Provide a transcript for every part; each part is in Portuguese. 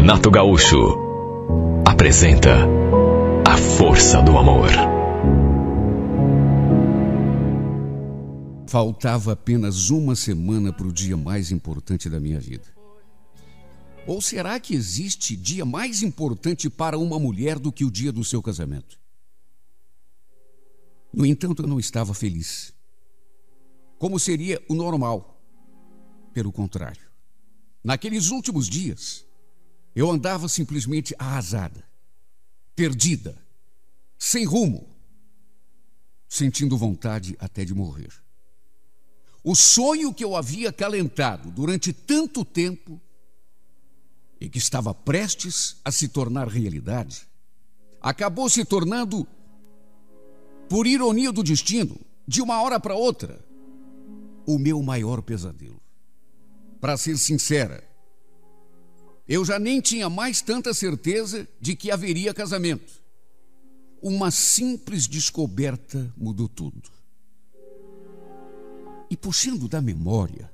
Renato Gaúcho apresenta A Força do Amor. Faltava apenas uma semana para o dia mais importante da minha vida. Ou será que existe dia mais importante para uma mulher do que o dia do seu casamento? No entanto, eu não estava feliz, como seria o normal. Pelo contrário, naqueles últimos dias, eu andava simplesmente arrasada, perdida, sem rumo, sentindo vontade até de morrer. O sonho que eu havia acalentado durante tanto tempo e que estava prestes a se tornar realidade, acabou se tornando, por ironia do destino, de uma hora para outra, o meu maior pesadelo. Para ser sincera, eu já nem tinha mais tanta certeza de que haveria casamento. Uma simples descoberta mudou tudo. E puxando da memória,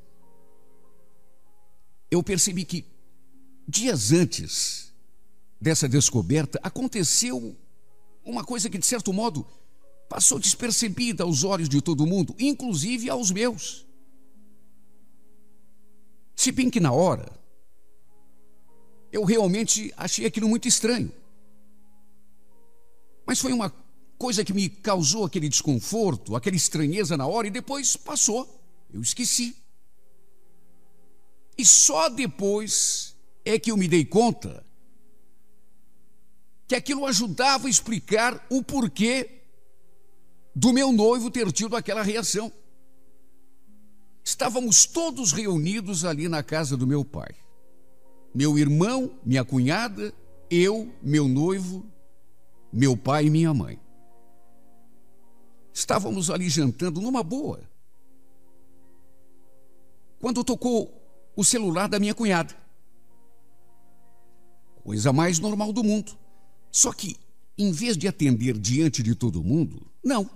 eu percebi que dias antes dessa descoberta aconteceu uma coisa que, de certo modo, passou despercebida aos olhos de todo mundo, inclusive aos meus. Se bem que na hora, eu realmente achei aquilo muito estranho. Mas foi uma coisa que me causou aquele desconforto, aquela estranheza na hora, e depois passou. Eu esqueci. E só depois é que eu me dei conta que aquilo ajudava a explicar o porquê do meu noivo ter tido aquela reação. Estávamos todos reunidos ali na casa do meu pai. Meu irmão, minha cunhada, eu, meu noivo, meu pai e minha mãe. Estávamos ali jantando numa boa, quando tocou o celular da minha cunhada. Coisa mais normal do mundo. Só que, em vez de atender diante de todo mundo, não.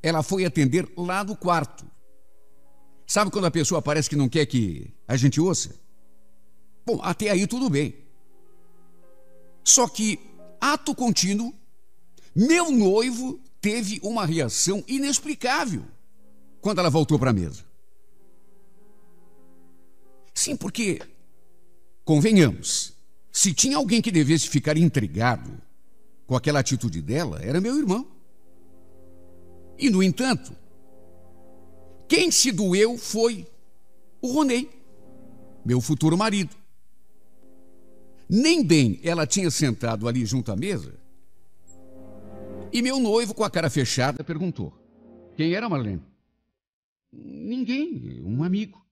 Ela foi atender lá no quarto. Sabe quando a pessoa parece que não quer que a gente ouça? Bom, até aí tudo bem. Só que, ato contínuo, meu noivo teve uma reação inexplicável quando ela voltou para a mesa. Sim, porque, convenhamos, se tinha alguém que devesse ficar intrigado com aquela atitude dela, era meu irmão. E, no entanto, quem se doeu foi o Ronei, meu futuro marido. Nem bem ela tinha sentado ali junto à mesa, e meu noivo, com a cara fechada, perguntou: quem era, Marlene? Ninguém, um amigo.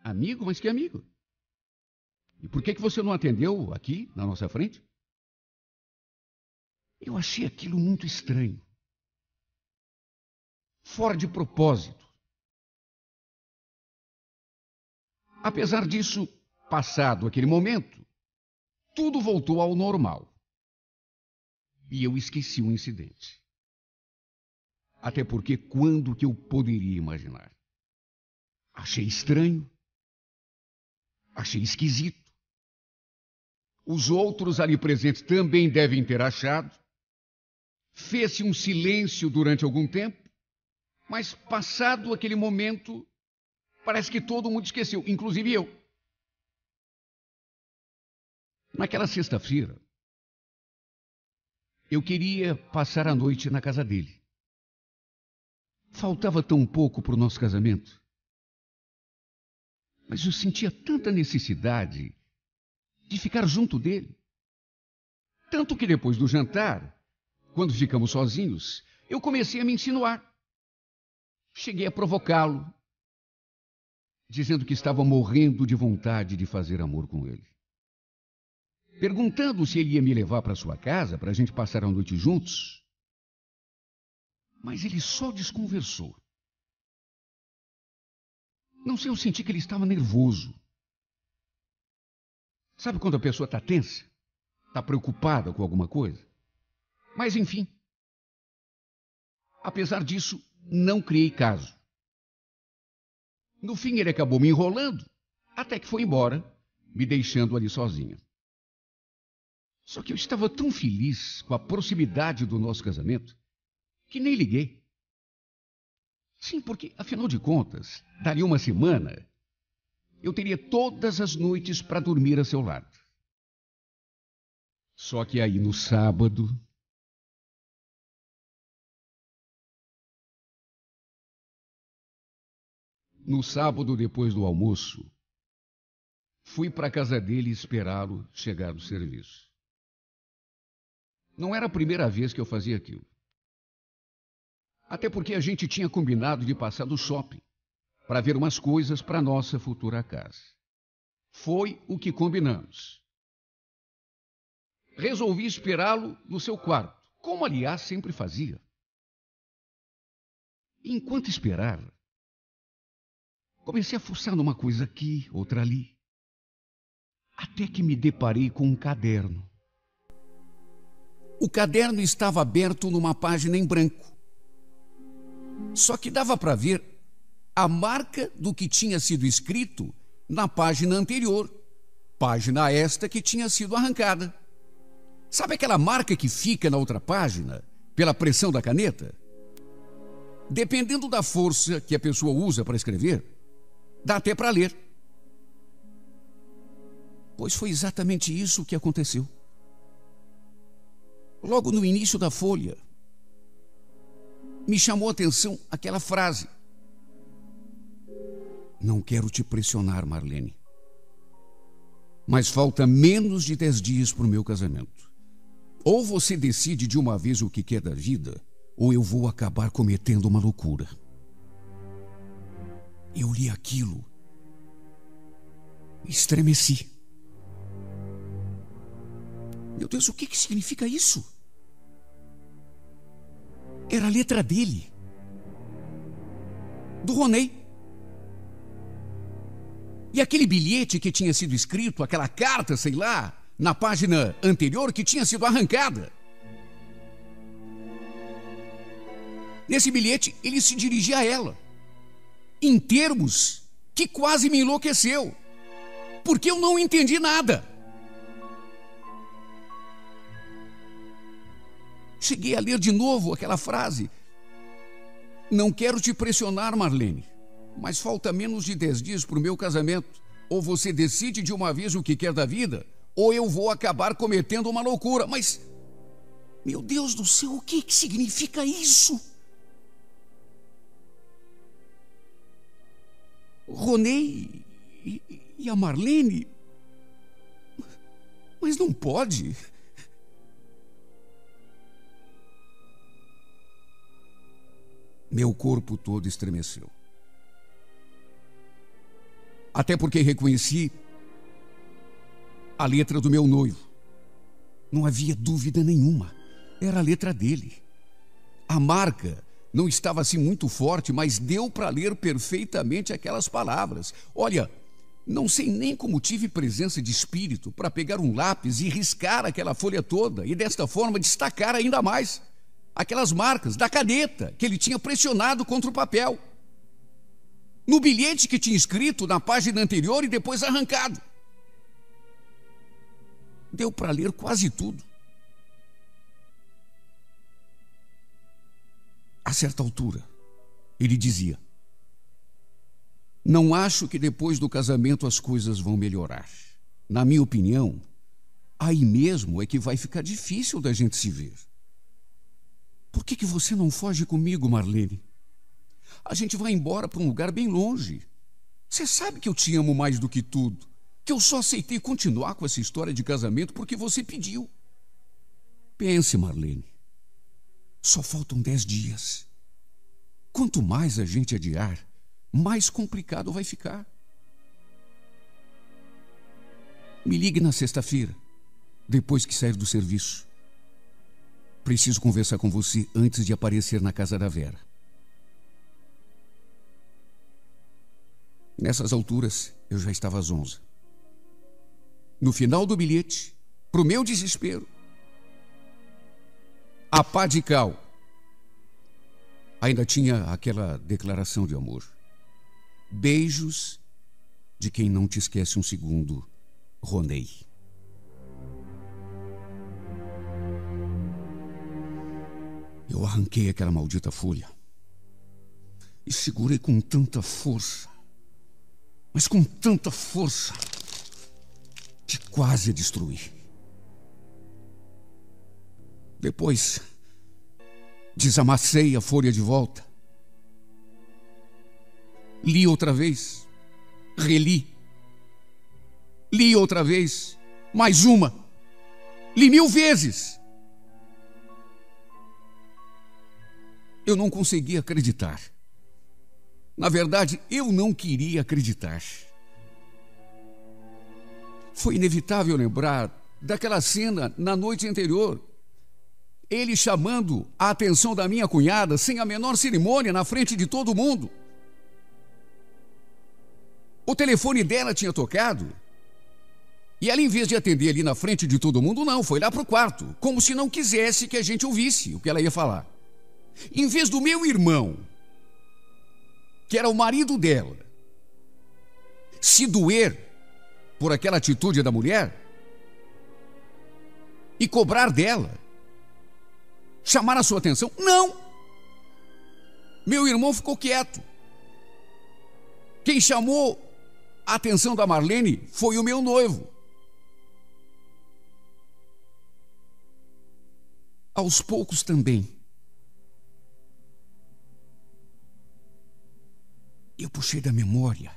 Amigo? Mas que amigo? E por que você não atendeu aqui, na nossa frente? Eu achei aquilo muito estranho, fora de propósito. Apesar disso, passado aquele momento, tudo voltou ao normal. E eu esqueci o incidente. Até porque quando que eu poderia imaginar? Achei estranho. Achei esquisito. Os outros ali presentes também devem ter achado. Fez-se um silêncio durante algum tempo, mas passado aquele momento, parece que todo mundo esqueceu, inclusive eu. Naquela sexta-feira, eu queria passar a noite na casa dele. Faltava tão pouco para o nosso casamento. Mas eu sentia tanta necessidade de ficar junto dele. Tanto que depois do jantar, quando ficamos sozinhos, eu comecei a me insinuar. Cheguei a provocá-lo, dizendo que estava morrendo de vontade de fazer amor com ele. Perguntando se ele ia me levar para sua casa para a gente passar a noite juntos. Mas ele só desconversou. Não sei, eu senti que ele estava nervoso. Sabe quando a pessoa está tensa? Está preocupada com alguma coisa? Mas, enfim. Apesar disso, não criei caso. No fim, ele acabou me enrolando, até que foi embora, me deixando ali sozinha. Só que eu estava tão feliz com a proximidade do nosso casamento que nem liguei. Sim, porque, afinal de contas, dali uma semana, eu teria todas as noites para dormir a seu lado. Só que aí no sábado... No sábado, depois do almoço, fui para a casa dele esperá-lo chegar do serviço. Não era a primeira vez que eu fazia aquilo. Até porque a gente tinha combinado de passar no shopping para ver umas coisas para nossa futura casa. Foi o que combinamos. Resolvi esperá-lo no seu quarto, como aliás sempre fazia. Enquanto esperava, comecei a fuçar numa coisa aqui, outra ali, até que me deparei com um caderno. O caderno estava aberto numa página em branco. Só que dava para ver a marca do que tinha sido escrito na página anterior, página esta que tinha sido arrancada. Sabe aquela marca que fica na outra página, pela pressão da caneta? Dependendo da força que a pessoa usa para escrever, dá até para ler. Pois foi exatamente isso que aconteceu. Logo no início da folha, me chamou a atenção aquela frase: não quero te pressionar, Marlene, mas falta menos de 10 dias para o meu casamento. Ou você decide de uma vez o que quer da vida, ou eu vou acabar cometendo uma loucura. Eu li aquilo, estremeci. Meu Deus, o que significa isso? Era a letra dele, do Ronei. E aquele bilhete que tinha sido escrito, aquela carta, sei lá, na página anterior que tinha sido arrancada. Nesse bilhete, ele se dirigia a ela, em termos que quase me enlouqueceu, porque eu não entendi nada. Cheguei a ler de novo aquela frase: não quero te pressionar, Marlene, mas falta menos de 10 dias para o meu casamento. Ou você decide de uma vez o que quer da vida, ou eu vou acabar cometendo uma loucura. Mas, meu Deus do céu, o que significa isso? Ronei e a Marlene? Mas não pode. Meu corpo todo estremeceu. Até porque reconheci a letra do meu noivo. Não havia dúvida nenhuma. Era a letra dele. A marca não estava assim muito forte, mas deu para ler perfeitamente aquelas palavras. Olha, não sei nem como tive presença de espírito para pegar um lápis e riscar aquela folha toda e desta forma destacar ainda mais aquelas marcas da caneta que ele tinha pressionado contra o papel, no bilhete que tinha escrito na página anterior e depois arrancado. Deu para ler quase tudo. A certa altura, ele dizia: não acho que depois do casamento as coisas vão melhorar. Na minha opinião, aí mesmo é que vai ficar difícil da gente se ver. Por que você não foge comigo, Marlene? A gente vai embora para um lugar bem longe. Você sabe que eu te amo mais do que tudo, que eu só aceitei continuar com essa história de casamento porque você pediu. Pense, Marlene. Só faltam 10 dias. Quanto mais a gente adiar, mais complicado vai ficar. Me ligue na sexta-feira, depois que sair do serviço. Preciso conversar com você antes de aparecer na casa da Vera. Nessas alturas, eu já estava zonza. No final do bilhete, para o meu desespero, a pá de cal ainda tinha aquela declaração de amor: beijos de quem não te esquece um segundo, Ronei. Eu arranquei aquela maldita folha e segurei com tanta força, mas com tanta força, que quase a destruí. Depois, desamassei a folha de volta. Li outra vez, reli. Li outra vez, mais uma. Li 1000 vezes. Eu não conseguia acreditar. Na verdade, eu não queria acreditar. Foi inevitável lembrar daquela cena na noite anterior. Ele chamando a atenção da minha cunhada sem a menor cerimônia na frente de todo mundo. O telefone dela tinha tocado e ela, em vez de atender ali na frente de todo mundo, não, foi lá para o quarto, como se não quisesse que a gente ouvisse o que ela ia falar. Em vez do meu irmão, que era o marido dela, se doer por aquela atitude da mulher e cobrar dela, chamar a sua atenção, não! Meu irmão ficou quieto. Quem chamou a atenção da Marlene foi o meu noivo. Aos poucos também, eu puxei da memória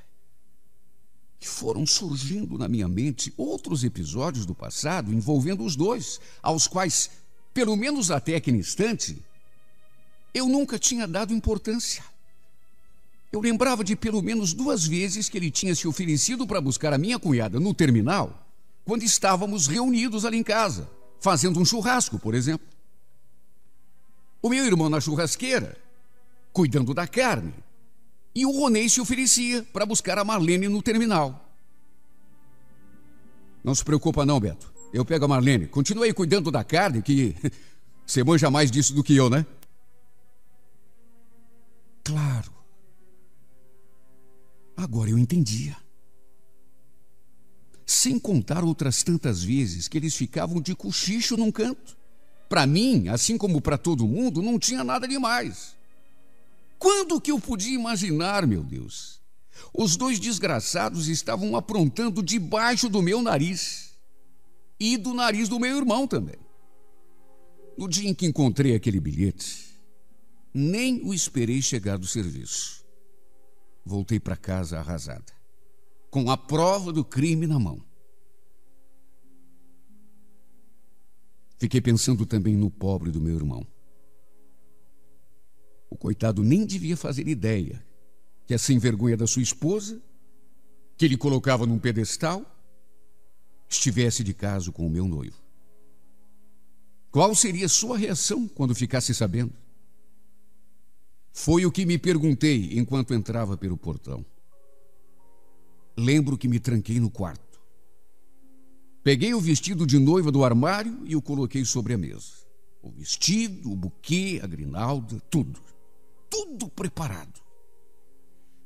e foram surgindo na minha mente outros episódios do passado envolvendo os dois, aos quais, pelo menos até aquele instante, eu nunca tinha dado importância. Eu lembrava de pelo menos 2 vezes que ele tinha se oferecido para buscar a minha cunhada no terminal, quando estávamos reunidos ali em casa, fazendo um churrasco, por exemplo. O meu irmão na churrasqueira, cuidando da carne, e o Ronei se oferecia para buscar a Marlene no terminal. Não se preocupa não, Beto. Eu pego a Marlene. Continue aí cuidando da carne, que você manja mais disso do que eu, né? Claro. Agora eu entendia. Sem contar outras tantas vezes que eles ficavam de cochicho num canto. Para mim, assim como para todo mundo, não tinha nada demais. Quando que eu podia imaginar, meu Deus? Os 2 desgraçados estavam aprontando debaixo do meu nariz e do nariz do meu irmão também. No dia em que encontrei aquele bilhete, nem o esperei chegar do serviço. Voltei para casa arrasada, com a prova do crime na mão. Fiquei pensando também no pobre do meu irmão. O coitado nem devia fazer ideia que a sem vergonha da sua esposa, que ele colocava num pedestal, estivesse de caso com o meu noivo. Qual seria sua reação quando ficasse sabendo? Foi o que me perguntei enquanto entrava pelo portão. Lembro que me tranquei no quarto. Peguei o vestido de noiva do armário e o coloquei sobre a mesa. O vestido, o buquê, a grinalda, tudo. Tudo preparado.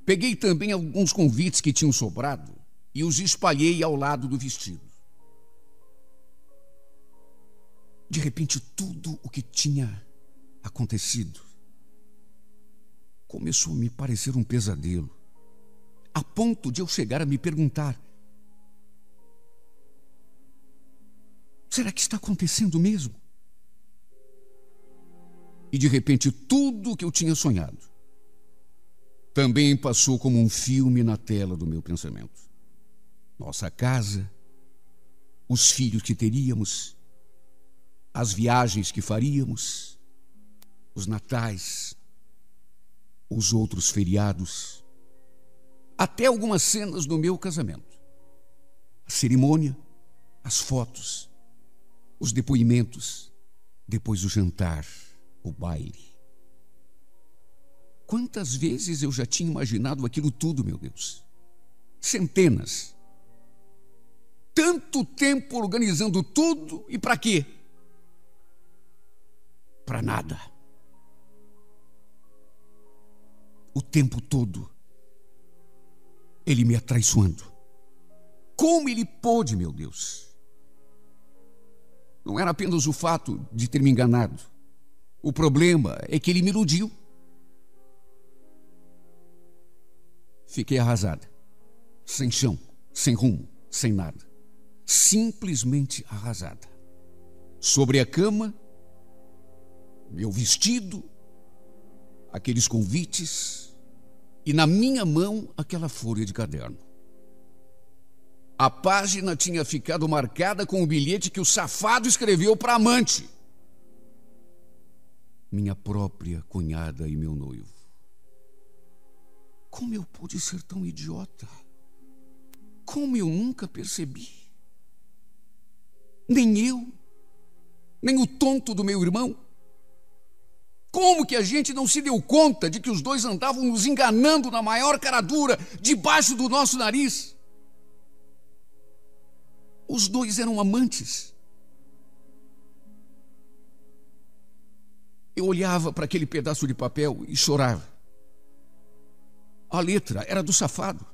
Peguei também alguns convites que tinham sobrado e os espalhei ao lado do vestido. De repente, tudo o que tinha acontecido começou a me parecer um pesadelo, a ponto de eu chegar a me perguntar: será que está acontecendo mesmo? E de repente, tudo o que eu tinha sonhado também passou como um filme na tela do meu pensamento. Nossa casa, os filhos que teríamos, as viagens que faríamos, os natais, os outros feriados, até algumas cenas do meu casamento. A cerimônia, as fotos, os depoimentos, depois o jantar, o baile. Quantas vezes eu já tinha imaginado aquilo tudo, meu Deus? Centenas. Tanto tempo organizando tudo e para quê? Para nada. O tempo todo ele me atraiçoando. Como ele pôde, meu Deus? Não era apenas o fato de ter me enganado. O problema é que ele me iludiu. Fiquei arrasada, sem chão, sem rumo, sem nada. Simplesmente arrasada. Sobre a cama, meu vestido, aqueles convites e na minha mão aquela folha de caderno. A página tinha ficado marcada com o bilhete que o safado escreveu para a amante. Minha própria cunhada e meu noivo. Como eu pude ser tão idiota? Como eu nunca percebi? Nem eu, nem o tonto do meu irmão. Como que a gente não se deu conta de que os dois andavam nos enganando na maior cara dura, debaixo do nosso nariz? Os dois eram amantes. Eu olhava para aquele pedaço de papel e chorava. A letra era do safado,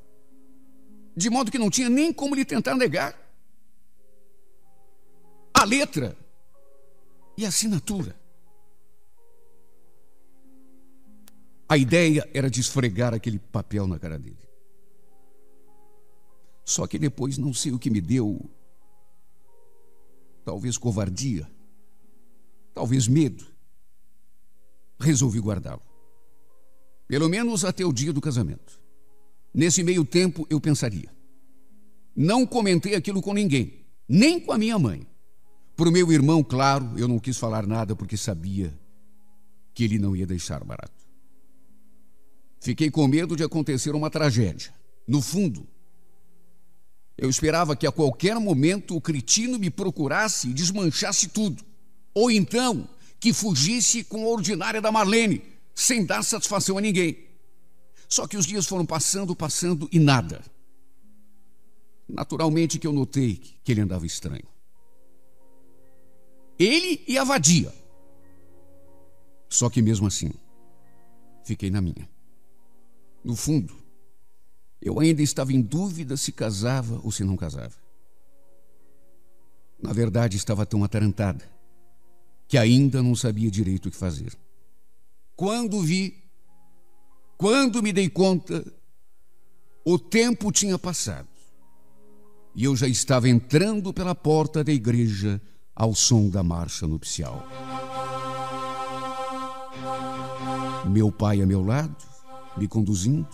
de modo que não tinha nem como lhe tentar negar. A letra e a assinatura. A ideia era de esfregar aquele papel na cara dele. Só que depois não sei o que me deu. Talvez covardia, talvez medo. Resolvi guardá-lo. Pelo menos até o dia do casamento. Nesse meio tempo eu pensaria. Não comentei aquilo com ninguém, nem com a minha mãe. Para o meu irmão, claro, eu não quis falar nada porque sabia que ele não ia deixar barato. Fiquei com medo de acontecer uma tragédia. No fundo, eu esperava que a qualquer momento o cretino me procurasse e desmanchasse tudo. Ou então, que fugisse com a ordinária da Marlene, sem dar satisfação a ninguém. Só que os dias foram passando e nada. Naturalmente que eu notei que ele andava estranho. Ele e a vadia. Só que mesmo assim, fiquei na minha. No fundo, eu ainda estava em dúvida se casava ou se não casava. Na verdade, estava tão atarantada que ainda não sabia direito o que fazer. Quando me dei conta, o tempo tinha passado e eu já estava entrando pela porta da igreja ao som da marcha nupcial. Meu pai a meu lado, me conduzindo.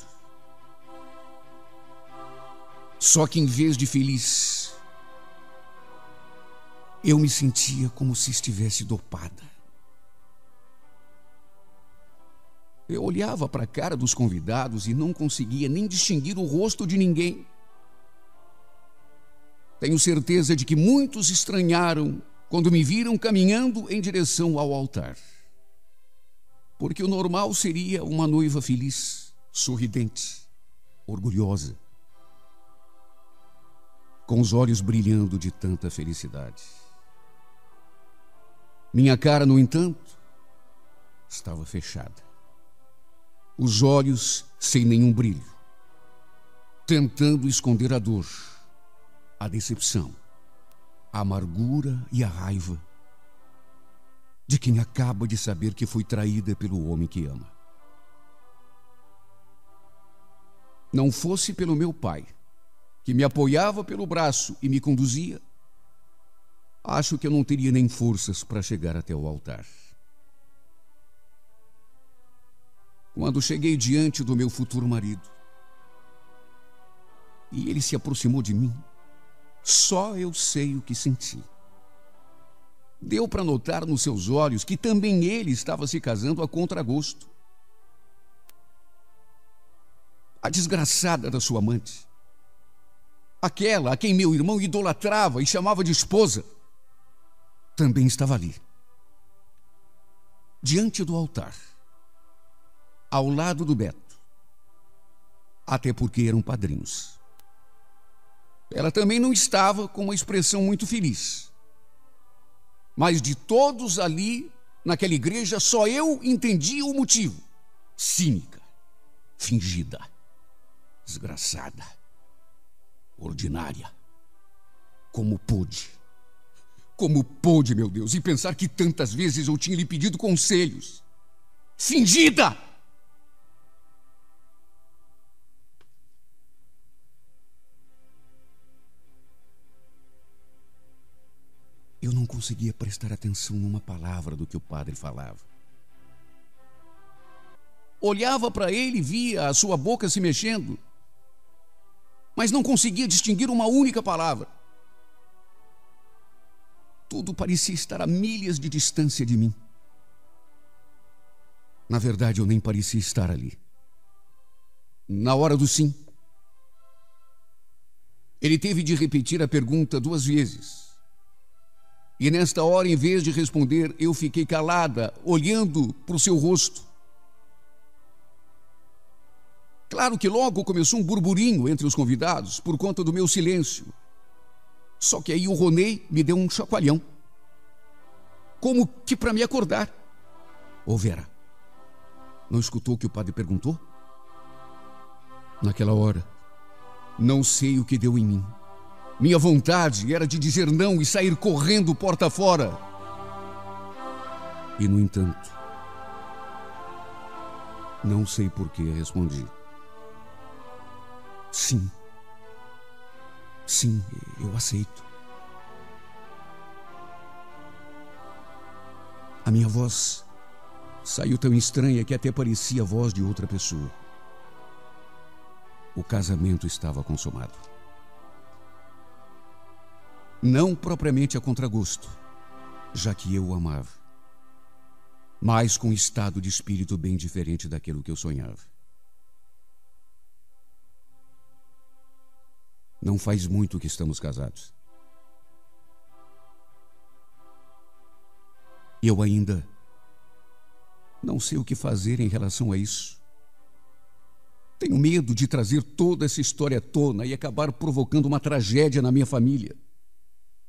Só que em vez de feliz, eu me sentia como se estivesse dopada. Eu olhava para a cara dos convidados e não conseguia nem distinguir o rosto de ninguém. Tenho certeza de que muitos estranharam quando me viram caminhando em direção ao altar. Porque o normal seria uma noiva feliz, sorridente, orgulhosa, com os olhos brilhando de tanta felicidade. Minha cara, no entanto, estava fechada. Os olhos sem nenhum brilho, tentando esconder a dor, a decepção, a amargura e a raiva de quem acaba de saber que foi traída pelo homem que ama. Não fosse pelo meu pai, que me apoiava pelo braço e me conduzia, acho que eu não teria nem forças para chegar até o altar. Quando cheguei diante do meu futuro marido e ele se aproximou de mim, só eu sei o que senti. Deu para notar nos seus olhos que também ele estava se casando a contragosto. A desgraçada da sua amante, aquela a quem meu irmão idolatrava e chamava de esposa, também estava ali, diante do altar, ao lado do Beto, até porque eram padrinhos. Ela também não estava com uma expressão muito feliz. Mas de todos ali, naquela igreja, só eu entendia o motivo. Cínica, fingida, desgraçada, ordinária. Como pôde? Como pôde, meu Deus, e pensar que tantas vezes eu tinha lhe pedido conselhos? Fingida! Eu não conseguia prestar atenção numa palavra do que o padre falava. Olhava para ele e via a sua boca se mexendo, mas não conseguia distinguir uma única palavra. Tudo parecia estar a milhas de distância de mim. Na verdade, eu nem parecia estar ali. Na hora do sim, ele teve de repetir a pergunta 2 vezes. E nesta hora, em vez de responder, eu fiquei calada, olhando para o seu rosto. Claro que logo começou um burburinho entre os convidados por conta do meu silêncio. Só que aí o Ronei me deu um chacoalhão, como que para me acordar. Ô Vera, não escutou o que o padre perguntou? Naquela hora, não sei o que deu em mim. Minha vontade era de dizer não e sair correndo porta fora. E, no entanto, não sei por que respondi. Sim. Sim, eu aceito. A minha voz saiu tão estranha que até parecia a voz de outra pessoa. O casamento estava consumado. Não propriamente a contragosto, já que eu o amava, mas com um estado de espírito bem diferente daquilo que eu sonhava. Não faz muito que estamos casados. Eu ainda não sei o que fazer em relação a isso. Tenho medo de trazer toda essa história à tona e acabar provocando uma tragédia na minha família.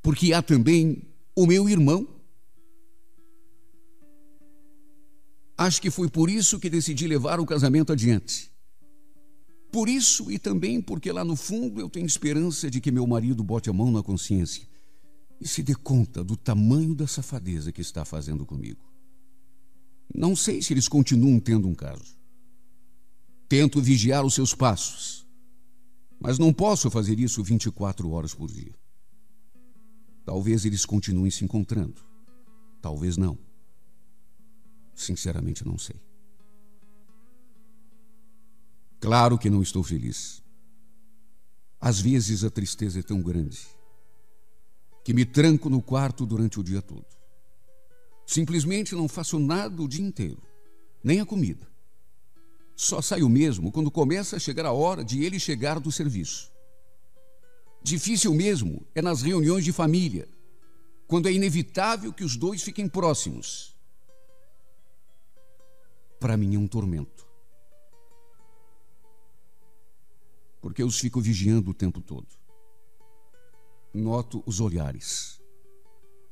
Porque há também o meu irmão. Acho que foi por isso que decidi levar o casamento adiante. Por isso e também porque lá no fundo eu tenho esperança de que meu marido bote a mão na consciência e se dê conta do tamanho da safadeza que está fazendo comigo. Não sei se eles continuam tendo um caso. Tento vigiar os seus passos, mas não posso fazer isso 24 horas por dia. Talvez eles continuem se encontrando. Talvez não. Sinceramente, não sei. Claro que não estou feliz. Às vezes a tristeza é tão grande que me tranco no quarto durante o dia todo. Simplesmente não faço nada o dia inteiro, nem a comida. Só saio mesmo quando começa a chegar a hora de ele chegar do serviço. Difícil mesmo é nas reuniões de família, quando é inevitável que os dois fiquem próximos. Para mim é um tormento, porque eu os fico vigiando o tempo todo. Noto os olhares,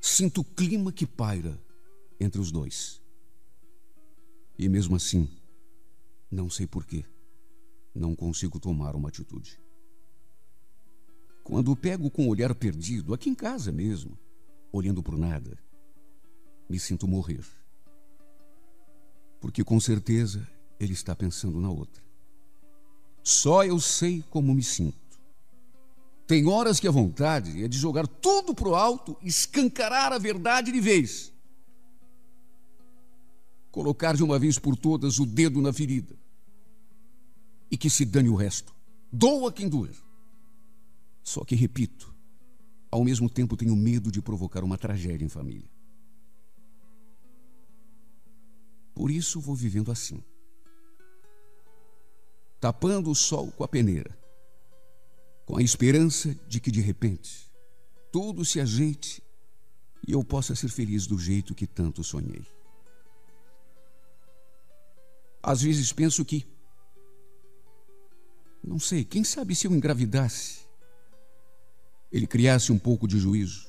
sinto o clima que paira entre os dois. E mesmo assim, não sei porquê, não consigo tomar uma atitude. Quando pego com o olhar perdido, aqui em casa mesmo, olhando para o nada, me sinto morrer. Porque com certeza ele está pensando na outra. Só eu sei como me sinto. Tem horas que a vontade é de jogar tudo pro alto e escancarar a verdade de vez. Colocar de uma vez por todas o dedo na ferida. E que se dane o resto. Doa quem doer. Só que, repito, ao mesmo tempo tenho medo de provocar uma tragédia em família. Por isso vou vivendo assim. Tapando o sol com a peneira, com a esperança de que de repente tudo se ajeite e eu possa ser feliz do jeito que tanto sonhei. Às vezes penso que, não sei, quem sabe se eu engravidasse, ele criasse um pouco de juízo.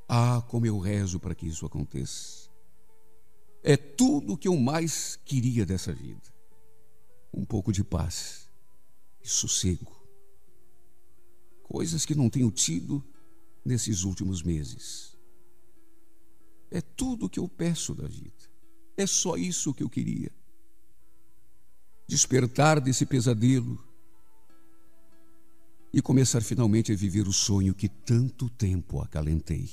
Ah, como eu rezo para que isso aconteça. É tudo o que eu mais queria dessa vida. Um pouco de paz e sossego. Coisas que não tenho tido nesses últimos meses. É tudo o que eu peço da vida. É só isso que eu queria. Despertar desse pesadelo e começar finalmente a viver o sonho que tanto tempo acalentei.